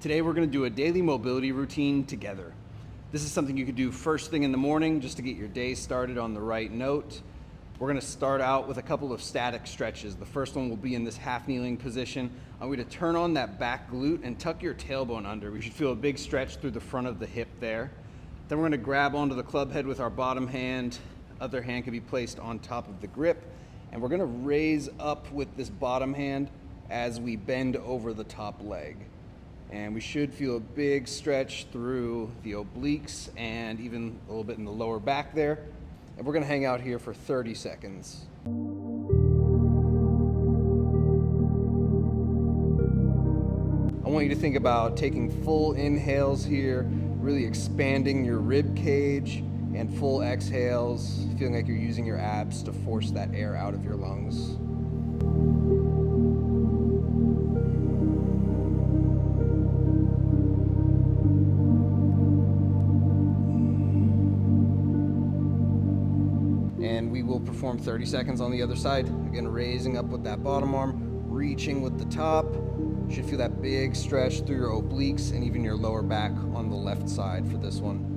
Today we're going to do a daily mobility routine together. This is something you could do first thing in the morning just to get your day started on the right note. We're going to start out with a couple of static stretches. The first one will be in this half kneeling position. I want you to turn on that back glute and tuck your tailbone under. We should feel a big stretch through the front of the hip there. Then we're going to grab onto the club head with our bottom hand. Other hand can be placed on top of the grip. And we're going to raise up with this bottom hand as we bend over the top leg. And we should feel a big stretch through the obliques and even a little bit in the lower back there. And we're going to hang out here for 30 seconds. I want you to think about taking full inhales here, really expanding your rib cage, and full exhales, feeling like you're using your abs to force that air out of your lungs. And we will perform 30 seconds on the other side. Again, raising up with that bottom arm, reaching with the top. You should feel that big stretch through your obliques and even your lower back on the left side for this one.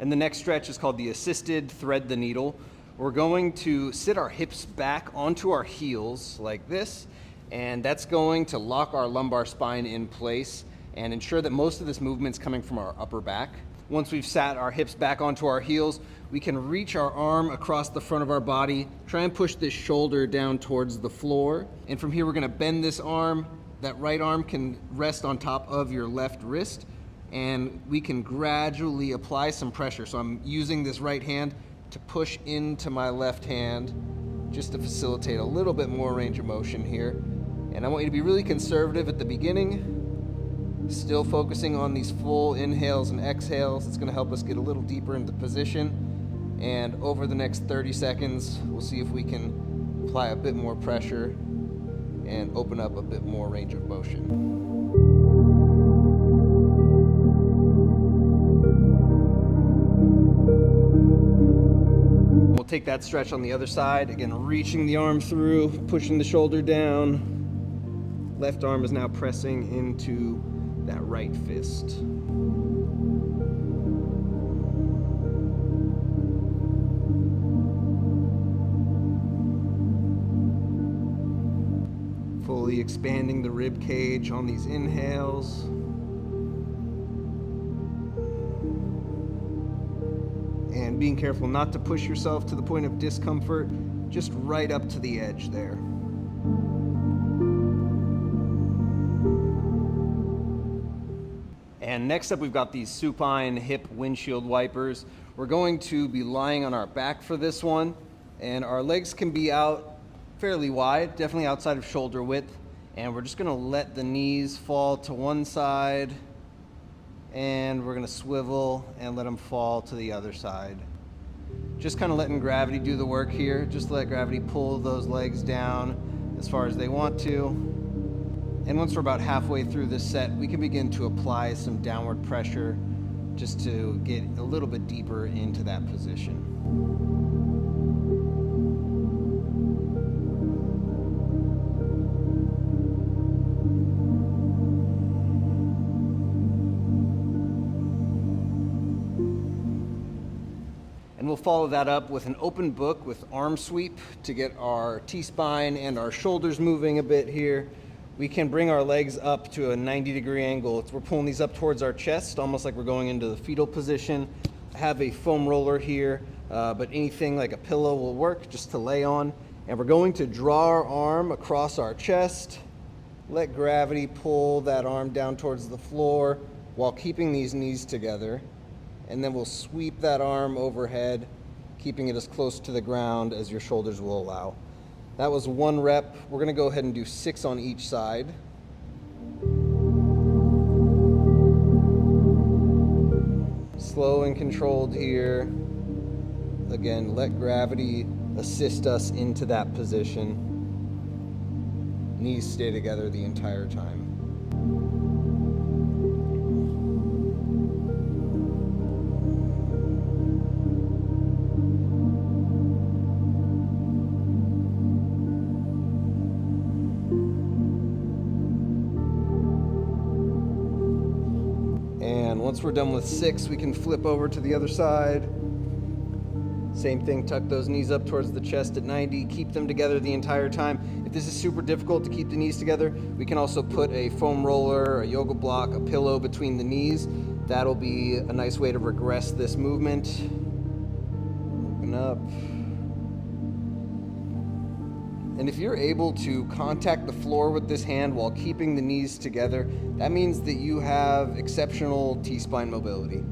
And the next stretch is called the assisted thread the needle. We're going to sit our hips back onto our heels like this, and that's going to lock our lumbar spine in place and ensure that most of this movement's coming from our upper back. Once we've sat our hips back onto our heels, we can reach our arm across the front of our body, try and push this shoulder down towards the floor. And from here, we're gonna bend this arm. That right arm can rest on top of your left wrist, and we can gradually apply some pressure. So I'm using this right hand to push into my left hand just to facilitate a little bit more range of motion here. And I want you to be really conservative at the beginning, still focusing on these full inhales and exhales. It's gonna help us get a little deeper into position. And over the next 30 seconds, we'll see if we can apply a bit more pressure and open up a bit more range of motion. We'll take that stretch on the other side. Again, reaching the arm through, pushing the shoulder down. Left arm is now pressing into that right fist. Fully expanding the rib cage on these inhales. And being careful not to push yourself to the point of discomfort, just right up to the edge there. And next up, we've got these supine hip windshield wipers. We're going to be lying on our back for this one, and our legs can be out fairly wide, definitely outside of shoulder width. And we're just gonna let the knees fall to one side, and we're gonna swivel and let them fall to the other side. Just kind of letting gravity do the work here. Just let gravity pull those legs down as far as they want to. And once we're about halfway through this set, we can begin to apply some downward pressure just to get a little bit deeper into that position. And we'll follow that up with an open book with arm sweep to get our T-spine and our shoulders moving a bit here. We can bring our legs up to a 90-degree angle. We're pulling these up towards our chest, almost like we're going into the fetal position. I have a foam roller here, but anything like a pillow will work just to lay on. And we're going to draw our arm across our chest, let gravity pull that arm down towards the floor while keeping these knees together. And then we'll sweep that arm overhead, keeping it as close to the ground as your shoulders will allow. That was one rep. We're gonna go ahead and do 6 on each side. Slow and controlled here. Again, let gravity assist us into that position. knees stay together the entire time. And once we're done with 6, we can flip over to the other side. Same thing, tuck those knees up towards the chest at 90, keep them together the entire time. If this is super difficult to keep the knees together, we can also put a foam roller, a yoga block, a pillow between the knees. That'll be a nice way to regress this movement. Open up. And if you're able to contact the floor with this hand while keeping the knees together, that means that you have exceptional T-spine mobility.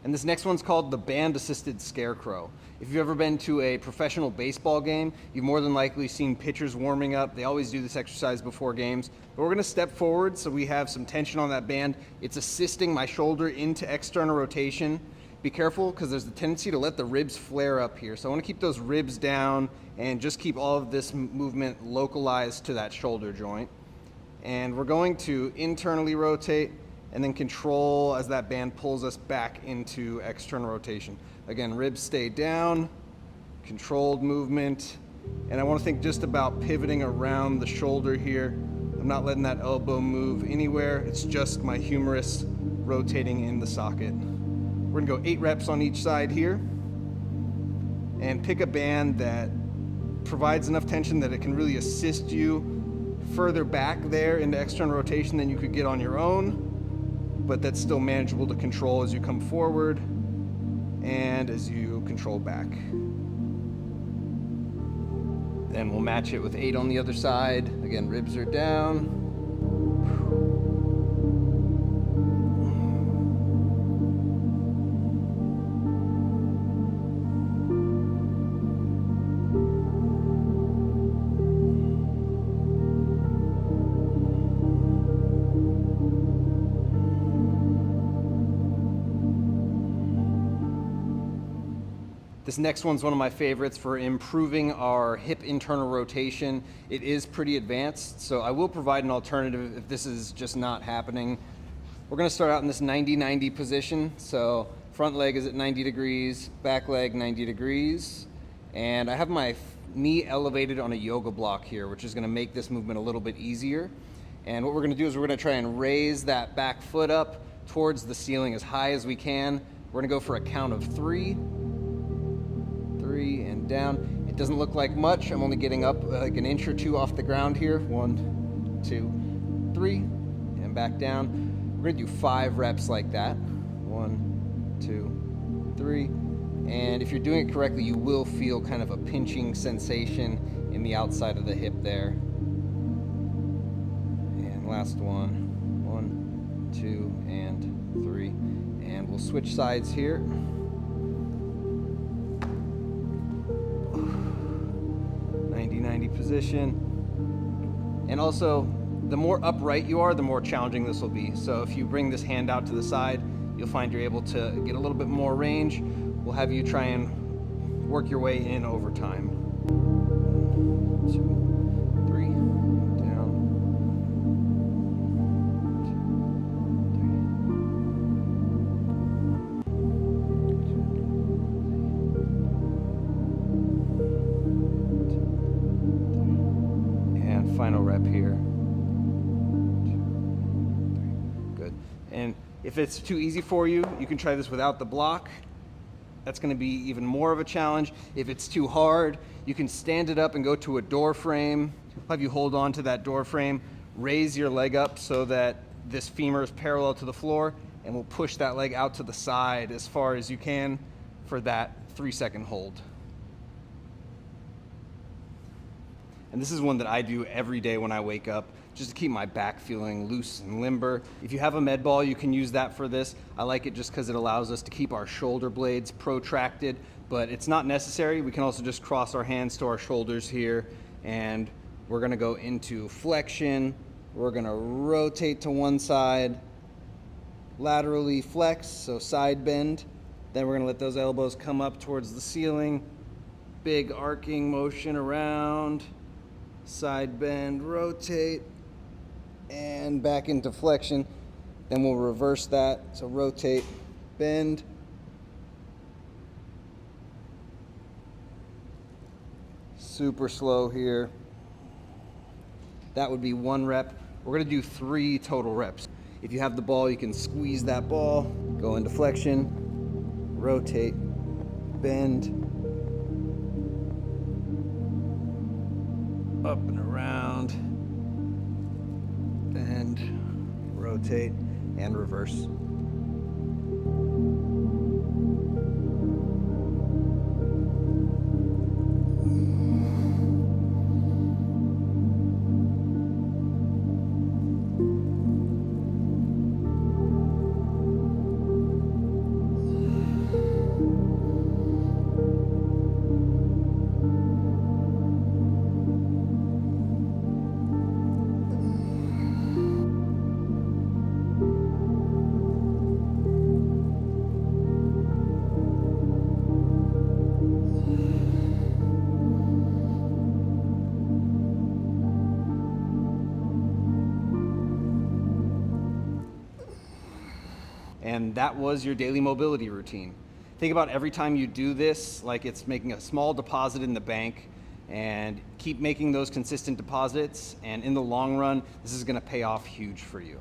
And this next one's called the band-assisted scarecrow. If you've ever been to a professional baseball game, you've more than likely seen pitchers warming up. They always do this exercise before games. But we're gonna step forward so we have some tension on that band. It's assisting my shoulder into external rotation. Be careful, because there's the tendency to let the ribs flare up here. So I wanna keep those ribs down and just keep all of this movement localized to that shoulder joint. And we're going to internally rotate and then control as that band pulls us back into external rotation. Again, ribs stay down, controlled movement, and I want to think just about pivoting around the shoulder here. I'm not letting that elbow move anywhere. It's just my humerus rotating in the socket. We're gonna go 8 reps on each side here, and pick a band that provides enough tension that it can really assist you further back there into external rotation than you could get on your own, but that's still manageable to control as you come forward and as you control back. Then we'll match it with 8 on the other side. Again, ribs are down. This next one's one of my favorites for improving our hip internal rotation. It is pretty advanced, so I will provide an alternative if this is just not happening. We're gonna start out in this 90-90 position. So front leg is at 90 degrees, back leg 90 degrees. And I have my knee elevated on a yoga block here, which is gonna make this movement a little bit easier. And what we're gonna do is we're gonna try and raise that back foot up towards the ceiling as high as we can. We're gonna go for a count of 3. 3 and down. It doesn't look like much. I'm only getting up like an inch or 2 off the ground here. 1, 2, 3, and back down. We're gonna do 5 reps like that. 1, 2, 3. And if you're doing it correctly, you will feel kind of a pinching sensation in the outside of the hip there. And last one. 1, 2, and 3. And we'll switch sides here. 90-90 position. And also, the more upright you are, the more challenging this will be. So if you bring this hand out to the side, you'll find you're able to get a little bit more range. We'll have you try and work your way in over time. 1, 2, 3, down. 1, 2, 3. And final rep here. 2, 3. Good. And if it's too easy for you, you can try this without the block. That's going to be even more of a challenge. If it's too hard, you can stand it up and go to a door frame. I'll have you hold on to that door frame, raise your leg up so that this femur is parallel to the floor, and we'll push that leg out to the side as far as you can for that 3-second hold. And this is one that I do every day when I wake up. just to keep my back feeling loose and limber. If you have a med ball, you can use that for this. I like it just because it allows us to keep our shoulder blades protracted, but it's not necessary. We can also just cross our hands to our shoulders here, and we're gonna go into flexion. We're gonna rotate to one side, laterally flex, so side bend. Then we're gonna let those elbows come up towards the ceiling. Big arcing motion around, side bend, rotate, and back into flexion. Then we'll reverse that, so rotate, bend, super slow here. That would be 1 rep. We're gonna do 3 total reps. If you have the ball, you can squeeze that ball, go into flexion, rotate, bend, up and around, bend, rotate, and reverse. And that was your daily mobility routine. Think about every time you do this like it's making a small deposit in the bank, and keep making those consistent deposits, and in the long run, this is gonna pay off huge for you.